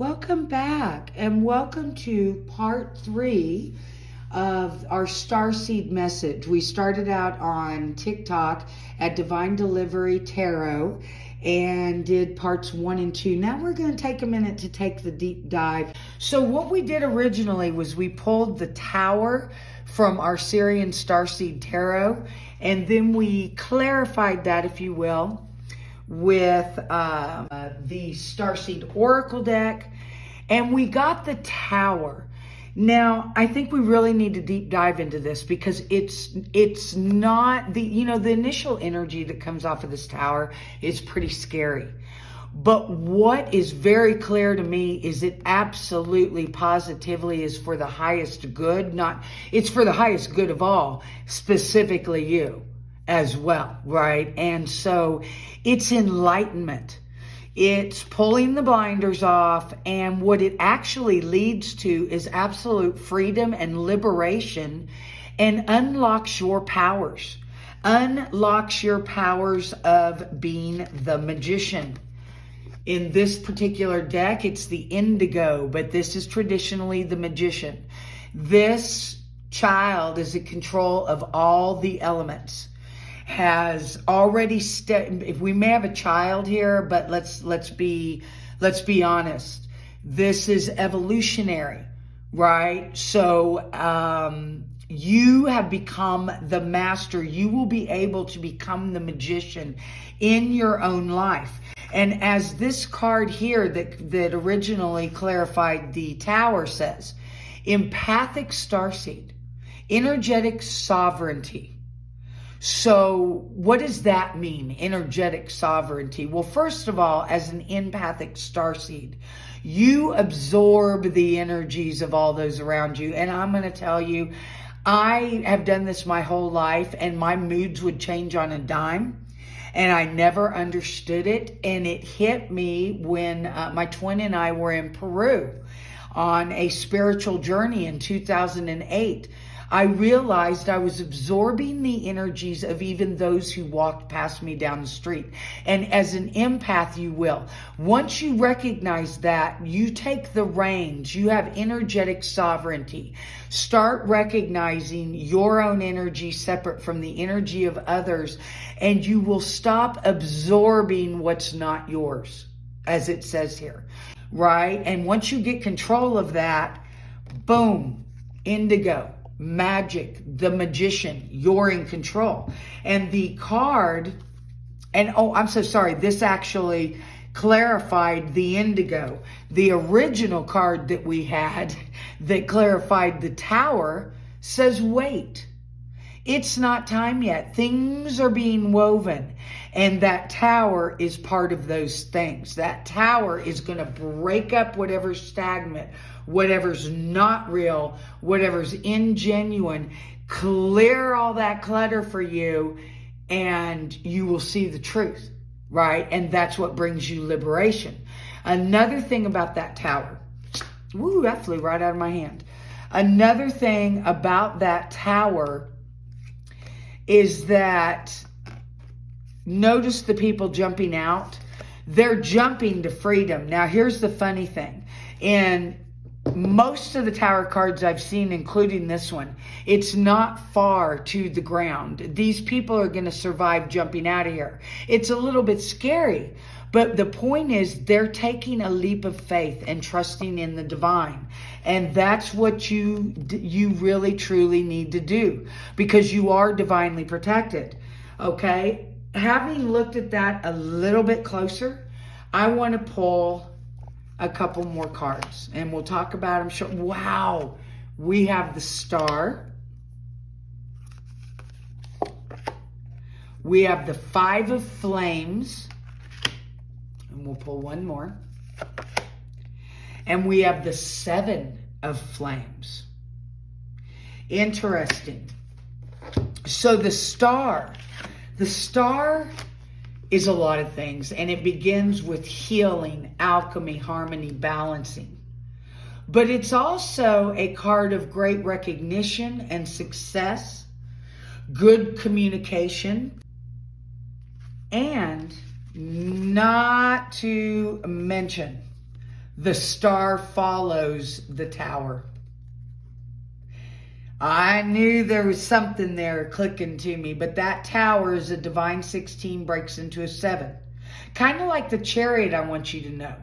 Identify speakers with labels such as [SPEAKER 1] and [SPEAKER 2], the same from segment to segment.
[SPEAKER 1] Welcome back and welcome to part 3 of our StarSeed message. We started out on TikTok at Divine Delivery Tarot and did parts 1 and 2. Now we're going to take a minute to take the deep dive. So what we did originally was we pulled the Tower from our Syrian StarSeed Tarot, and then we clarified that, if you will, with the StarSeed Oracle deck, and we got the Tower. Now, I think we really need to deep dive into this because it's not the initial energy that comes off of this Tower is pretty scary. But what is very clear to me is it absolutely positively is for the highest good. It's for the highest good of all, specifically you as well, right? And so it's enlightenment. It's pulling the blinders off, and what it actually leads to is absolute freedom and liberation, and unlocks your powers. Unlocks your powers of being the magician. In this particular deck, it's the indigo, but this is traditionally the magician. This child is in control of all the elements. Has already if we may have a child here, but let's be honest. This is evolutionary, right? So you have become the master. You will be able to become the magician in your own life. And as this card here that originally clarified the Tower says, empathic starseed, energetic sovereignty. So what does that mean, energetic sovereignty? Well, first of all, as an empathic starseed, you absorb the energies of all those around you. And I'm going to tell you, I have done this my whole life, and my moods would change on a dime. And I never understood it. And it hit me when my twin and I were in Peru on a spiritual journey in 2008. I realized I was absorbing the energies of even those who walked past me down the street. And as an empath, you will. Once you recognize that, you take the reins. You have energetic sovereignty. Start recognizing your own energy separate from the energy of others, and you will stop absorbing what's not yours, as it says here, right? And once you get control of that, boom, indigo. Magic, the magician, you're in control. And the card, and oh, I'm so sorry, this actually clarified the indigo. The original card that we had that clarified the Tower says wait. It's not time yet. Things are being woven. And that Tower is part of those things. That Tower is going to break up whatever's stagnant, whatever's not real, whatever's ingenuine, clear all that clutter for you, and you will see the truth, right? And that's what brings you liberation. Another thing about that Tower, woo, that flew right out of my hand. Another thing about that Tower is that, notice the people jumping out. They're jumping to freedom. Now, here's the funny thing. In most of the Tower cards I've seen, including this one, it's not far to the ground. These people are going to survive jumping out of here. It's a little bit scary, but the point is they're taking a leap of faith and trusting in the divine. And that's what you really, truly need to do, because you are divinely protected, okay? Having looked at that a little bit closer, I want to pull a couple more cards, and we'll talk about them short. Wow, we have the Star. We have the Five of Flames, and we'll pull one more. And we have the Seven of Flames. Interesting. So the Star is a lot of things, and it begins with healing, alchemy, harmony, balancing. But it's also a card of great recognition and success, good communication, and not to mention The star follows the tower. I knew there was something there clicking to me, but that tower is a divine 16 breaks into a 7. Kind of like the chariot, I want you to know.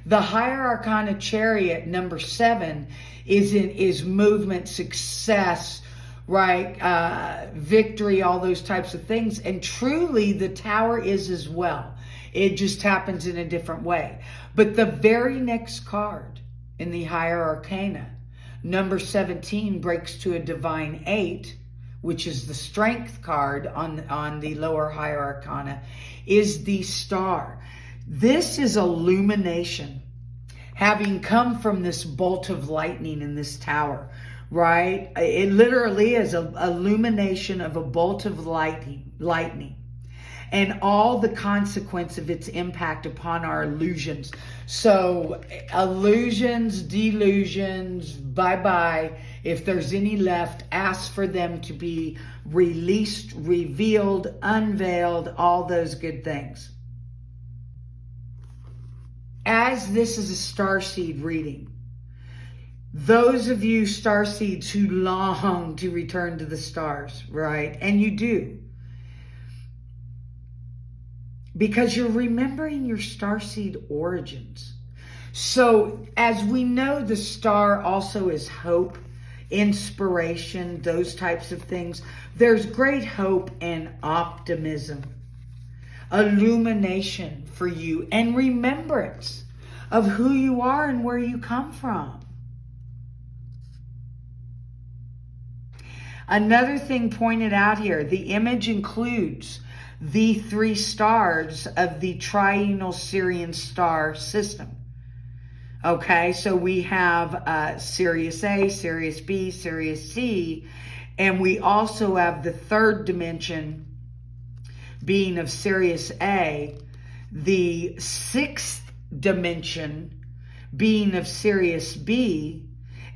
[SPEAKER 1] The higher arcana chariot, number 7, is movement, success, right? Victory, all those types of things. And truly, the tower is as well. It just happens in a different way. But the very next card in the higher arcana, number 17, breaks to a divine 8, which is the strength card on the lower higher arcana, is the star. This is illumination, having come from this bolt of lightning in this tower, right? It literally is an illumination of a bolt of lightning. And all the consequence of its impact upon our illusions. So illusions, delusions, bye-bye. If there's any left, ask for them to be released, revealed, unveiled, all those good things. As this is a StarSeed reading, those of you StarSeeds who long to return to the stars, right? And you do. Because you're remembering your starseed origins. So as we know, the star also is hope, inspiration, those types of things. There's great hope and optimism, illumination for you, and remembrance of who you are and where you come from. Another thing pointed out here, the image includes the 3 stars of the triennial Sirian star system. Okay, so we have Sirius A, Sirius B, Sirius C, and we also have the 3rd dimension being of Sirius A, the 6th dimension being of Sirius B,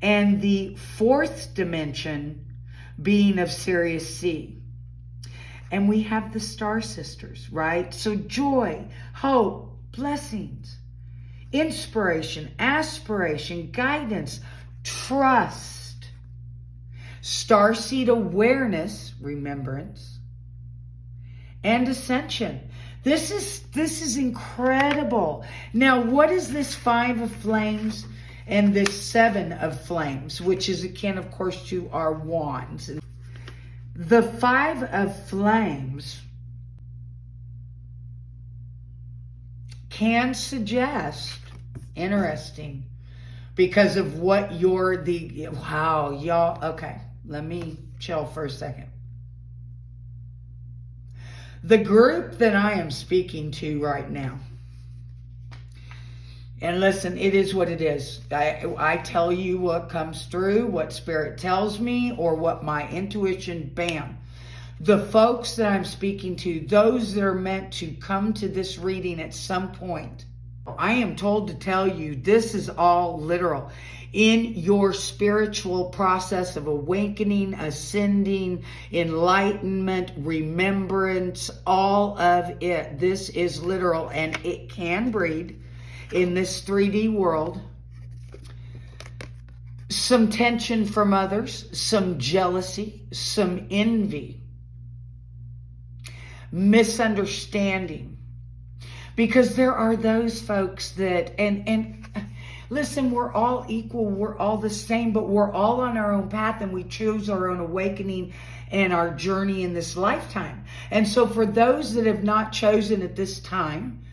[SPEAKER 1] and the 4th dimension being of Sirius C. And we have the star sisters, right? So joy, hope, blessings, inspiration, aspiration, guidance, trust, starseed awareness, remembrance, and ascension. This is incredible. Now, what is this 5 of flames and this 7 of flames, which is akin, of course, to our wands? The 5 of flames can suggest, interesting, because of what wow, y'all, okay, let me chill for a second. The group that I am speaking to right now, and listen, it is what it is. I tell you what comes through, what spirit tells me, or what my intuition, bam. The folks that I'm speaking to, those that are meant to come to this reading at some point, I am told to tell you this is all literal. In your spiritual process of awakening, ascending, enlightenment, remembrance, all of it, this is literal, and it can breed in this 3D world some tension from others, some jealousy, some envy, misunderstanding, because there are those folks that, and listen, we're all equal, we're all the same, but we're all on our own path, and we choose our own awakening and our journey in this lifetime. And so for those that have not chosen at this time,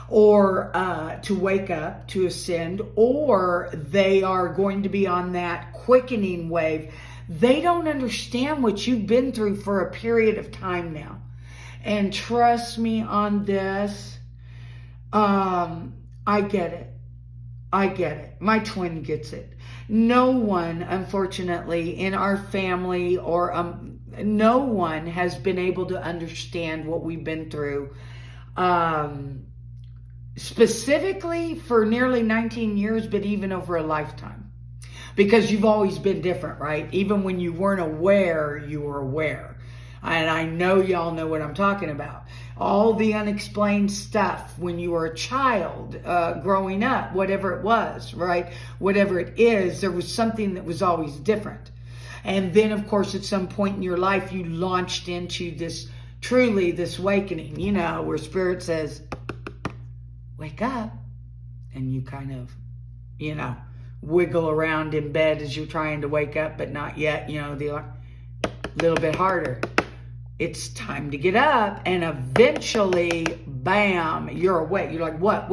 [SPEAKER 1] or to wake up, to ascend, or they are going to be on that quickening wave, they don't understand what you've been through for a period of time now. And trust me on this, I get it. I get it. My twin gets it. No one, unfortunately, in our family or no one has been able to understand what we've been through. Specifically for nearly 19 years, but even over a lifetime. Because you've always been different, right? Even when you weren't aware, you were aware. And I know y'all know what I'm talking about. all the unexplained stuff when you were a child, growing up, whatever it was, right? Whatever it is, there was something that was always different. And then, of course, at some point in your life, you launched into this awakening, where Spirit says, wake up. And you kind of, wiggle around in bed as you're trying to wake up, but not yet, the little bit harder. It's time to get up, and eventually, bam, you're awake. You're like, what?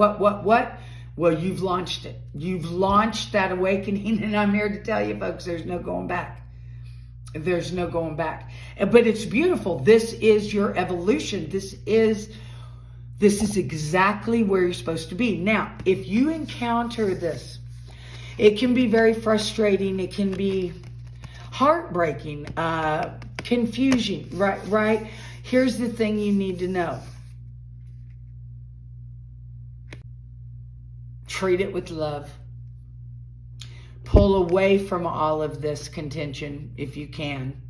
[SPEAKER 1] Well, you've launched it. You've launched that awakening, and I'm here to tell you, folks, there's no going back. There's no going back. But it's beautiful. This is your evolution. This is exactly where you're supposed to be. Now, if you encounter this, it can be very frustrating. It can be heartbreaking, confusing, right? Here's the thing you need to know. Treat it with love. Pull away from all of this contention if you can.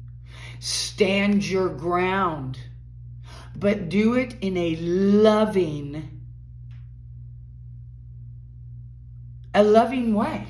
[SPEAKER 1] Stand your ground, but do it in a loving way,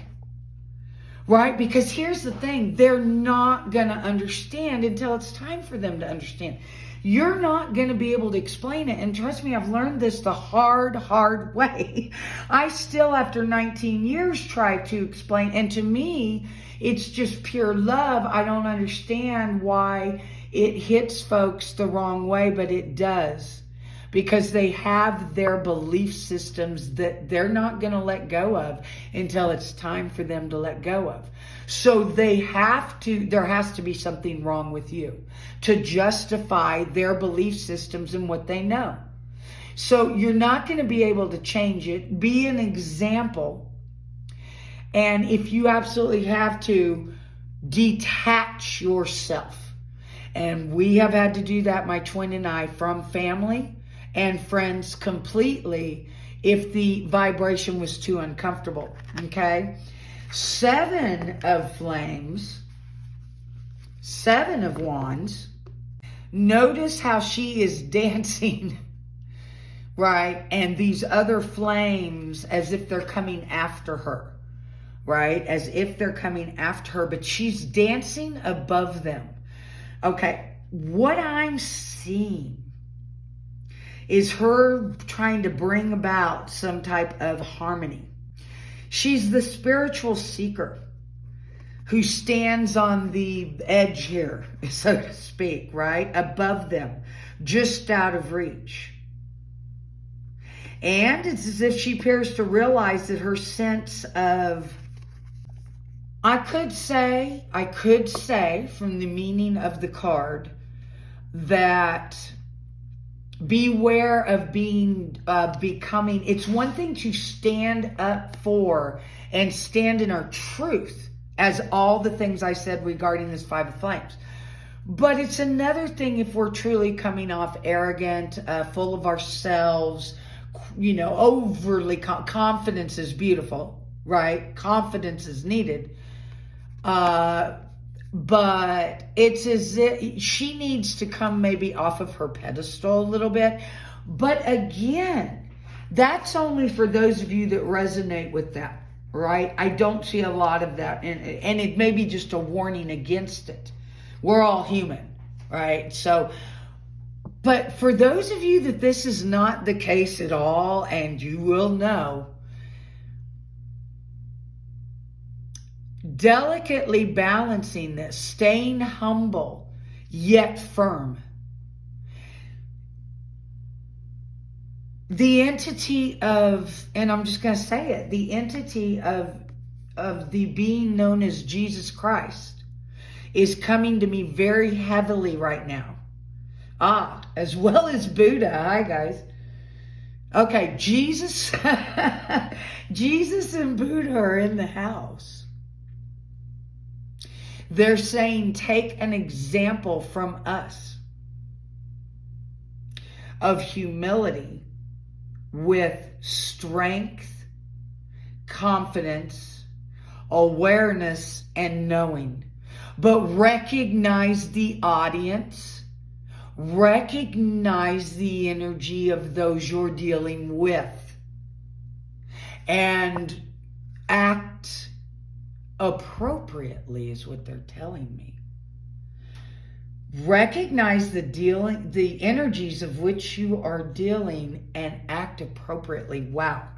[SPEAKER 1] right? Because here's the thing, they're not going to understand until it's time for them to understand. You're not going to be able to explain it. And trust me, I've learned this the hard way. I still, after 19 years, try to explain. And to me, it's just pure love. I don't understand why it hits folks the wrong way, but it does. Because they have their belief systems that they're not going to let go of until it's time for them to let go of. So there has to be something wrong with you to justify their belief systems and what they know. So you're not going to be able to change it. Be an example. And if you absolutely have to, detach yourself. And we have had to do that, my twin and I, from family and friends completely if the vibration was too uncomfortable, okay? 7 of flames, 7 of wands. Notice how she is dancing, right? And these other flames as if they're coming after her, right? As if they're coming after her, but she's dancing above them. Okay, what I'm seeing is her trying to bring about some type of harmony. She's the spiritual seeker who stands on the edge here, so to speak, right? Above them, just out of reach. And it's as if she appears to realize that her sense of, I could say from the meaning of the card that beware of becoming, it's one thing to stand up for and stand in our truth, as all the things I said regarding this 5 of flames. But it's another thing if we're truly coming off arrogant, full of ourselves, overly, confidence is beautiful, right? Confidence is needed. But it's as if she needs to come maybe off of her pedestal a little bit. But again, that's only for those of you that resonate with that, right? I don't see a lot of that. And it may be just a warning against it. We're all human, right? So, but for those of you that this is not the case at all, and you will know, delicately balancing this, staying humble, yet firm. The entity of, and I'm just going to say it, the entity of the being known as Jesus Christ is coming to me very heavily right now. As well as Buddha. Hi, guys. Okay, Jesus, Jesus and Buddha are in the house. They're saying, take an example from us of humility with strength, confidence, awareness, and knowing. But recognize the audience, Recognize the energy of those you're dealing with and act appropriately is what they're telling me. Recognize the energies of which you are dealing and act appropriately. Wow.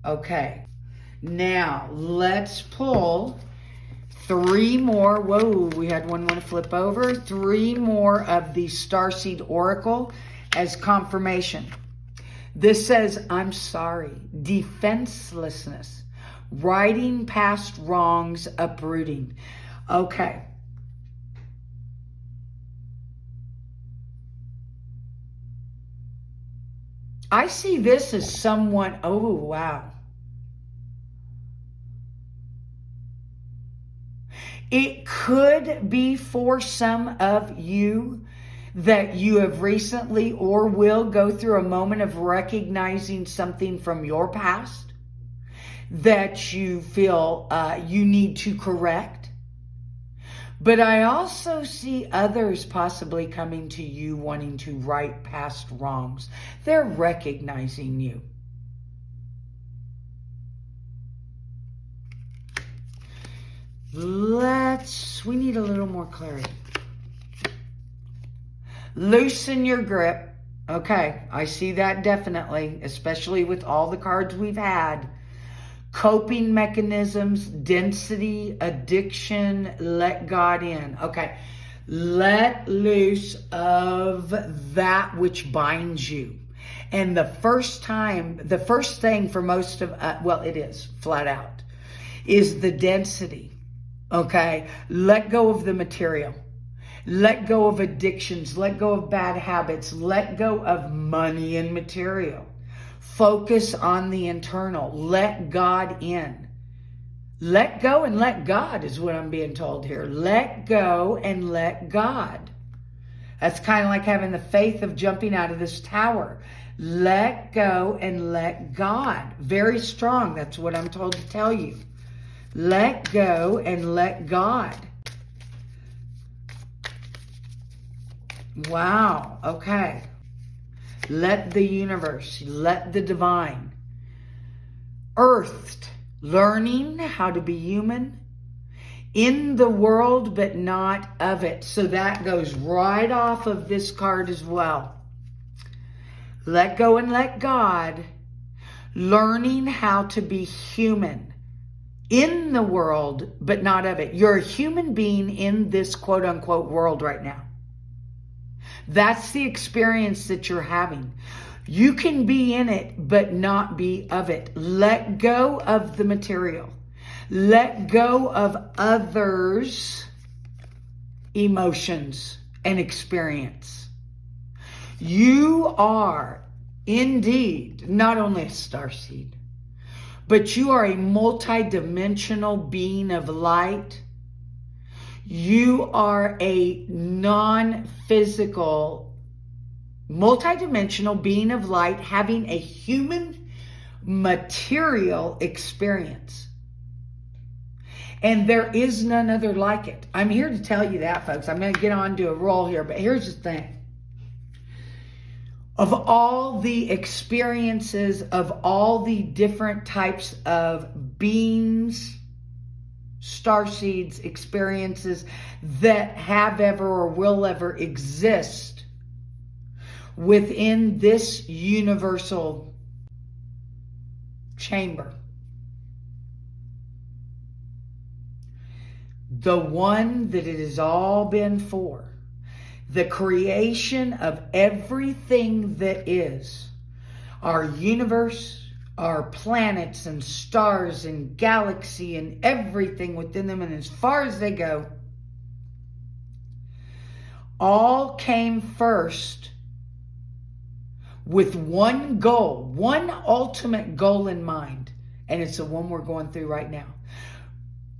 [SPEAKER 1] Okay. Now, let's pull 3 more. Whoa, we had one want to flip over. 3 more of the StarSeed Oracle as confirmation. This says, I'm sorry, defenselessness, riding past wrongs, uprooting. Okay. I see this as someone, oh, wow. It could be for some of you that you have recently or will go through a moment of recognizing something from your past that you feel you need to correct. But I also see others possibly coming to you wanting to right past wrongs. They're recognizing you. We need a little more clarity. Loosen your grip. Okay, I see that definitely, especially with all the cards we've had. Coping mechanisms, density, addiction, let God in. Okay, let loose of that which binds you. And the first thing for most of us, well, it is flat out, is the density. Okay, let go of the material. Let go of addictions. Let go of bad habits. Let go of money and material. Focus on the internal. Let God in. Let go and let God is what I'm being told here. Let go and let God. That's kind of like having the faith of jumping out of this tower. Let go and let God. Very strong. That's what I'm told to tell you. Let go and let God. Wow. Okay. Let the universe, let the divine. Earthed, learning how to be human in the world, but not of it. So that goes right off of this card as well. Let go and let God. Learning how to be human in the world, but not of it. You're a human being in this quote unquote world right now. That's the experience that you're having. You can be in it, but not be of it. Let go of the material. Let go of others' emotions and experience. You are indeed not only a starseed, but you are a multidimensional being of light. You are a non-physical, multidimensional being of light having a human material experience. And there is none other like it. I'm here to tell you that, folks. I'm going to get on to a roll here, but here's the thing. Of all the experiences, of all the different types of beings, starseeds, experiences that have ever or will ever exist within this universal chamber, the one that it has all been for, the creation of everything that is, our universe, our planets and stars and galaxy and everything within them and as far as they go, all came first with one goal, one ultimate goal in mind, and it's the one we're going through right now.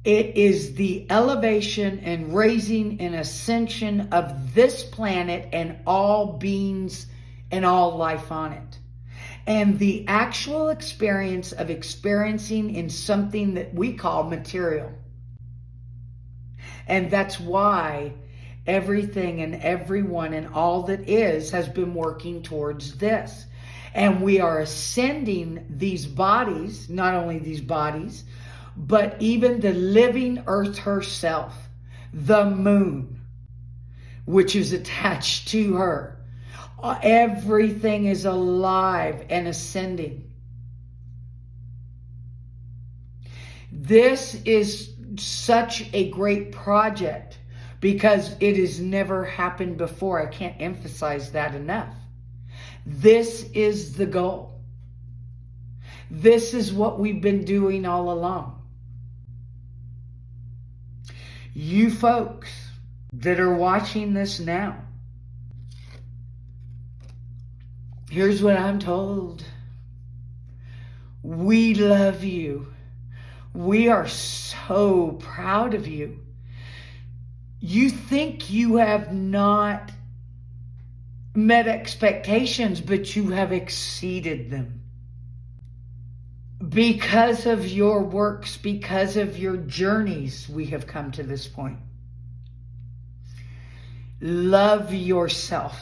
[SPEAKER 1] It is the elevation and raising and ascension of this planet and all beings and all life on it. And the actual experience of experiencing in something that we call material. And that's why everything and everyone and all that is has been working towards this. And we are ascending these bodies, not only these bodies, but even the living earth herself, the moon, which is attached to her. Everything is alive and ascending. This is such a great project because it has never happened before. I can't emphasize that enough. This is the goal. This is what we've been doing all along. You folks that are watching this now, here's what I'm told. We love you. We are so proud of you. You think you have not met expectations, but you have exceeded them. Because of your works, because of your journeys, we have come to this point. Love yourself.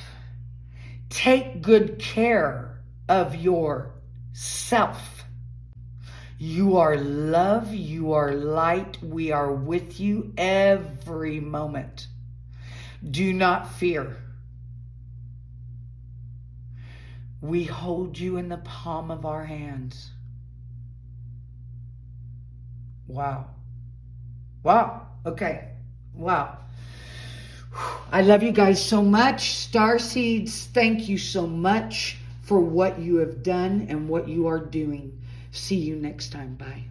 [SPEAKER 1] Take good care of yourself. You are love, you are light, we are with you every moment. Do not fear. We hold you in the palm of our hands. Wow. Wow. Okay. Wow. I love you guys so much. StarSeeds, thank you so much for what you have done and what you are doing. See you next time. Bye.